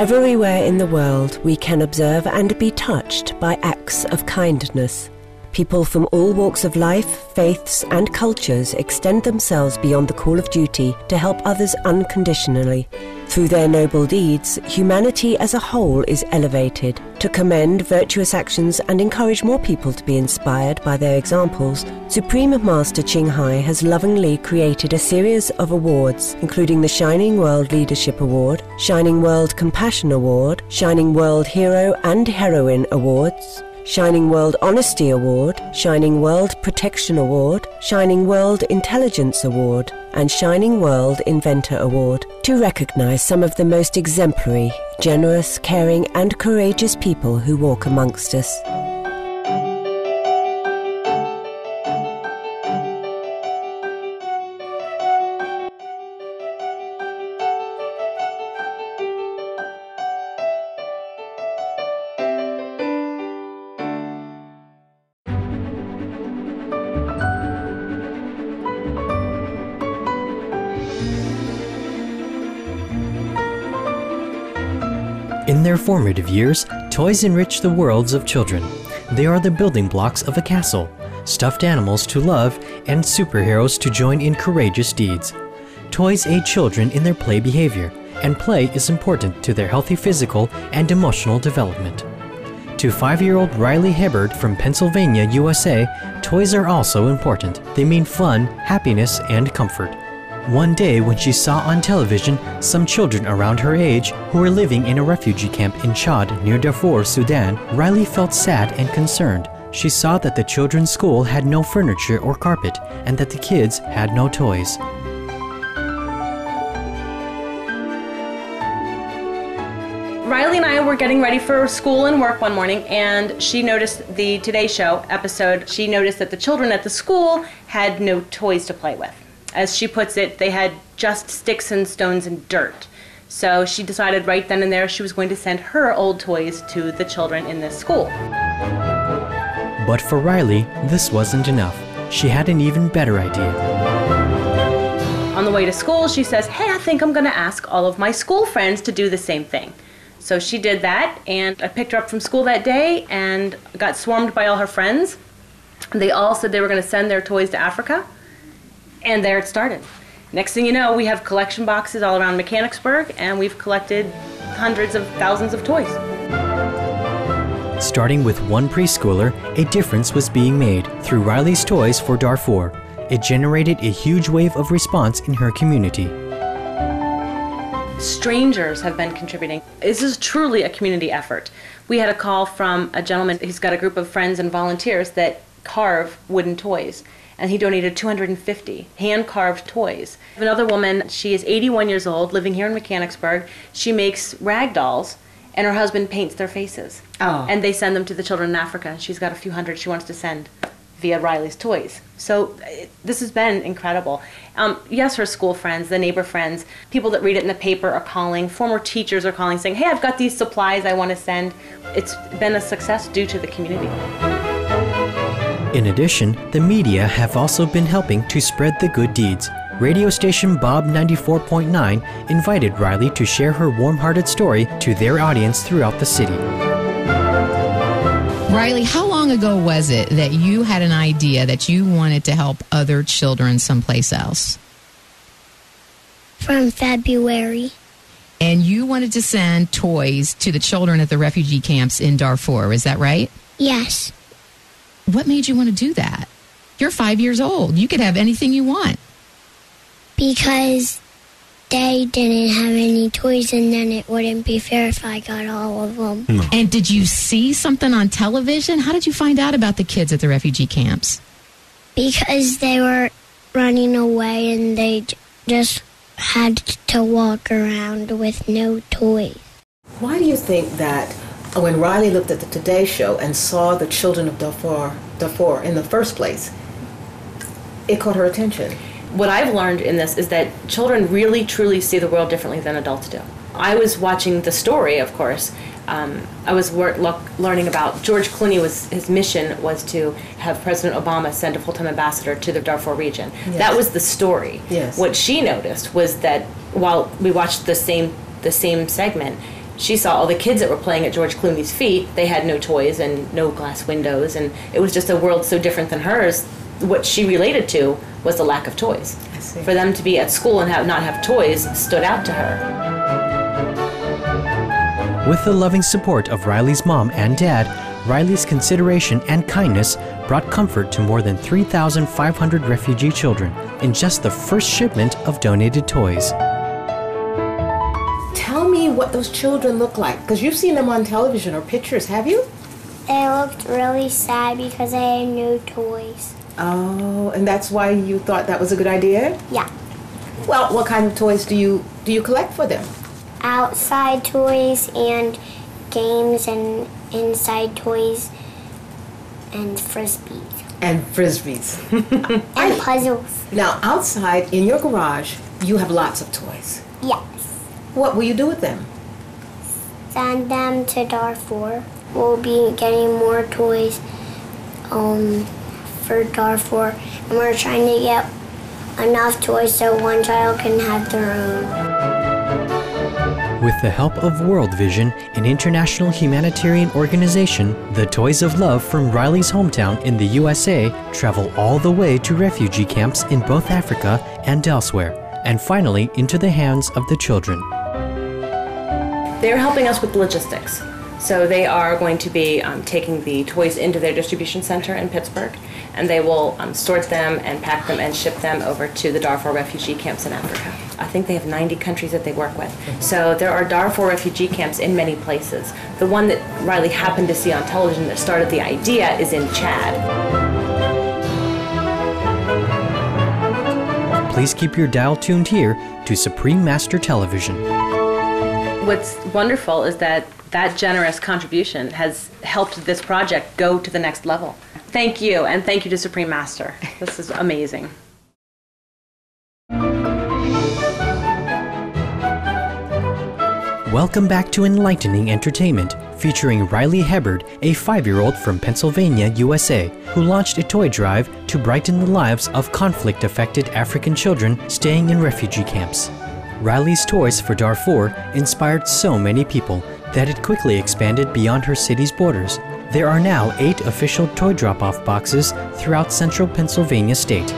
Everywhere in the world, we can observe and be touched by acts of kindness. People from all walks of life, faiths, and cultures extend themselves beyond the call of duty to help others unconditionally. Through their noble deeds, humanity as a whole is elevated. To commend virtuous actions and encourage more people to be inspired by their examples, Supreme Master Ching Hai has lovingly created a series of awards, including the Shining World Leadership Award, Shining World Compassion Award, Shining World Hero and Heroine Awards, Shining World Honesty Award, Shining World Protection Award, Shining World Intelligence Award, and Shining World Inventor Award to recognize some of the most exemplary, generous, caring, and courageous people who walk amongst us. In their formative years, toys enrich the worlds of children. They are the building blocks of a castle, stuffed animals to love, and superheroes to join in courageous deeds. Toys aid children in their play behavior, and play is important to their healthy physical and emotional development. To 5-year-old Riley Hebbard from Pennsylvania, USA, toys are also important. They mean fun, happiness, and comfort. One day when she saw on television some children around her age who were living in a refugee camp in Chad near Darfur, Sudan, Riley felt sad and concerned. She saw that the children's school had no furniture or carpet and that the kids had no toys. Riley and I were getting ready for school and work one morning, and she noticed the Today Show episode. She noticed that the children at the school had no toys to play with. As she puts it, they had just sticks and stones and dirt. So she decided right then and there she was going to send her old toys to the children in this school. But for Riley, this wasn't enough. She had an even better idea. On the way to school, she says, "Hey, I think I'm going to ask all of my school friends to do the same thing." So she did that, and I picked her up from school that day and got swarmed by all her friends. They all said they were going to send their toys to Africa. And there it started. Next thing you know, we have collection boxes all around Mechanicsburg, and we've collected hundreds of thousands of toys. Starting with one preschooler, a difference was being made through Riley's Toys for Darfur. It generated a huge wave of response in her community. Strangers have been contributing. This is truly a community effort. We had a call from a gentleman who's got a group of friends and volunteers that carve wooden toys, and he donated 250 hand-carved toys. Another woman, she is 81 years old, living here in Mechanicsburg. She makes rag dolls, and her husband paints their faces. Oh. And they send them to the children in Africa. She's got a few hundred she wants to send via Riley's Toys. So this has been incredible. Yes, her school friends, the neighbor friends, people that read it in the paper are calling, former teachers are calling saying, "Hey, I've got these supplies I want to send." It's been a success due to the community. In addition, the media have also been helping to spread the good deeds. Radio station Bob 94.9 invited Riley to share her warm-hearted story to their audience throughout the city. Riley, how long ago was it that you had an idea that you wanted to help other children someplace else? From February. And you wanted to send toys to the children at the refugee camps in Darfur, is that right? Yes. What made you want to do that? You're 5 years old. You could have anything you want. Because they didn't have any toys, and then it wouldn't be fair if I got all of them. No. And did you see something on television? How did you find out about the kids at the refugee camps? Because they were running away, and they just had to walk around with no toys. Why do you think that when Riley looked at the Today Show and saw the children of Darfur in the first place, it caught her attention? What I've learned in this is that children really, truly see the world differently than adults do. I was watching the story, of course. I was learning about George Clooney. His mission was to have President Obama send a full-time ambassador to the Darfur region. Yes. That was the story. Yes. What she noticed was that while we watched the same segment, she saw all the kids that were playing at George Clooney's feet. They had no toys and no glass windows, and it was just a world so different than hers. What she related to was the lack of toys. For them to be at school and not have toys stood out to her. With the loving support of Riley's mom and dad, Riley's consideration and kindness brought comfort to more than 3,500 refugee children in just the first shipment of donated toys. Tell me what those children look like, because you've seen them on television or pictures, have you? They looked really sad because they had no toys. Oh, and that's why you thought that was a good idea? Yeah. Well, what kind of toys do you collect for them? Outside toys and games and inside toys and frisbees. And frisbees. And puzzles. Now, outside in your garage, you have lots of toys. Yes. What will you do with them? Send them to Darfur. We'll be getting more toys for Darfur, and we're trying to get enough toys so one child can have their own. With the help of World Vision, an international humanitarian organization, the Toys of Love from Riley's hometown in the USA travel all the way to refugee camps in both Africa and elsewhere, and finally into the hands of the children. They're helping us with logistics. So they are going to be taking the toys into their distribution center in Pittsburgh, and they will sort them and pack them and ship them over to the Darfur refugee camps in Africa. I think they have 90 countries that they work with. So there are Darfur refugee camps in many places. The one that Riley happened to see on television that started the idea is in Chad. Please keep your dial tuned here to Supreme Master Television. What's wonderful is that generous contribution has helped this project go to the next level. Thank you, and thank you to Supreme Master. This is amazing. Welcome back to Enlightening Entertainment, featuring Riley Hebbard, a 5-year-old from Pennsylvania, USA, who launched a toy drive to brighten the lives of conflict-affected African children staying in refugee camps. Riley's Toys for Darfur inspired so many people that it quickly expanded beyond her city's borders. There are now 8 official toy drop-off boxes throughout central Pennsylvania state.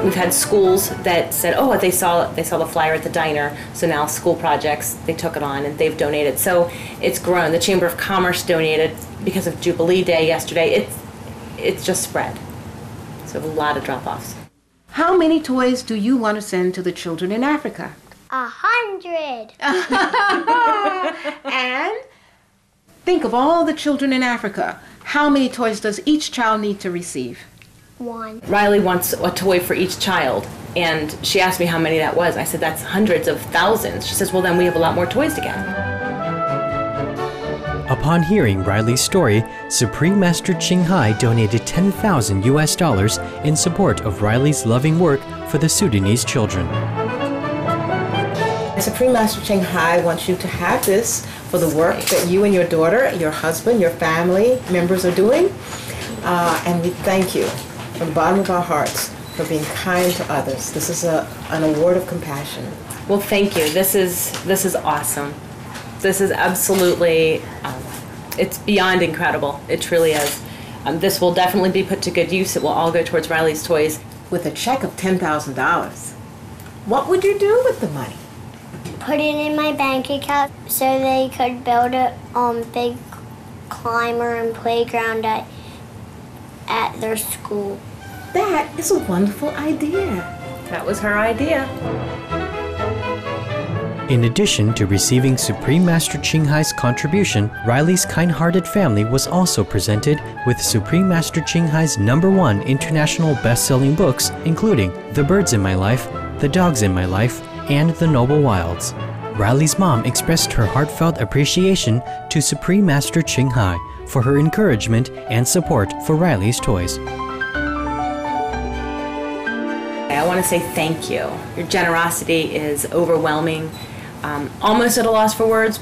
We've had schools that said, oh, they saw the flyer at the diner, so now school projects, they took it on and they've donated. So it's grown. The Chamber of Commerce donated because of Jubilee Day yesterday. It's just spread. So a lot of drop-offs. How many toys do you want to send to the children in Africa? 100. And think of all the children in Africa. How many toys does each child need to receive? 1. Riley wants a toy for each child, and she asked me how many that was. I said, that's hundreds of thousands. She says, well, then we have a lot more toys to get. Upon hearing Riley's story, Supreme Master Ching Hai donated $10,000 in support of Riley's loving work for the Sudanese children. Supreme Master Ching Hai wants you to have this for the work that you and your daughter, your husband, your family members are doing. And we thank you from the bottom of our hearts for being kind to others. This is an award of compassion. Well, thank you. This is awesome. This is absolutely, it's beyond incredible. It truly is. This will definitely be put to good use. It will all go towards Riley's Toys. With a check of $10,000, what would you do with the money? Put it in my bank account so they could build a big climber and playground at their school. That is a wonderful idea. That was her idea. In addition to receiving Supreme Master Ching Hai's contribution, Riley's kind-hearted family was also presented with Supreme Master Ching Hai's #1 international best-selling books, including The Birds in My Life, The Dogs in My Life, and The Noble Wilds. Riley's mom expressed her heartfelt appreciation to Supreme Master Ching Hai for her encouragement and support for Riley's Toys. I want to say thank you. Your generosity is overwhelming. Almost at a loss for words,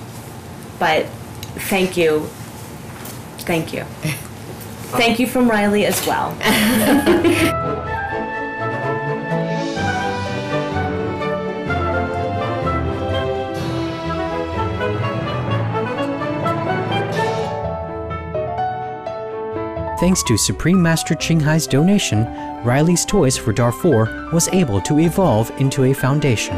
but thank you. Thank you. Thank you from Riley as well. Thanks to Supreme Master Ching Hai's donation, Riley's Toys for Darfur was able to evolve into a foundation.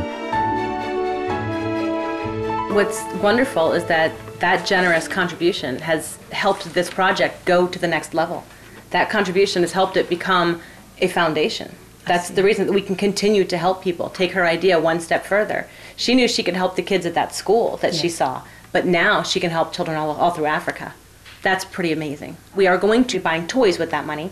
What's wonderful is that that generous contribution has helped this project go to the next level. That contribution has helped it become a foundation. That's the reason that we can continue to help people, take her idea one step further. She knew she could help the kids at that school that she saw, but now she can help children all through Africa. That's pretty amazing. We are going to be buying toys with that money,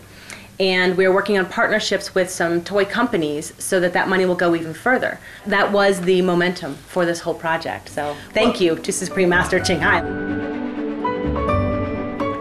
and we're working on partnerships with some toy companies so that that money will go even further. That was the momentum for this whole project. So thank you to Supreme Master Ching Hai.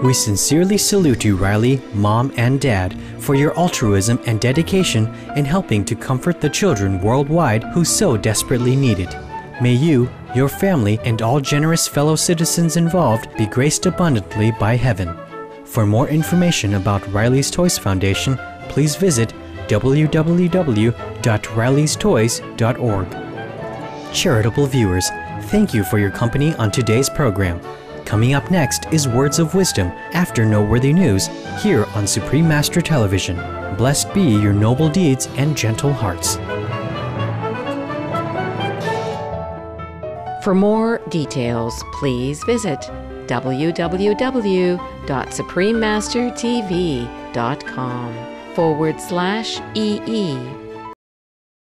We sincerely salute you, Riley, Mom, and Dad, for your altruism and dedication in helping to comfort the children worldwide who so desperately need it. May you, your family, and all generous fellow citizens involved be graced abundantly by heaven. For more information about Riley's Toys Foundation, please visit www.rileystoys.org. Charitable viewers, thank you for your company on today's program. Coming up next is Words of Wisdom after Noteworthy News here on Supreme Master Television. Blessed be your noble deeds and gentle hearts. For more details, please visit www.suprememastertv.com/EE.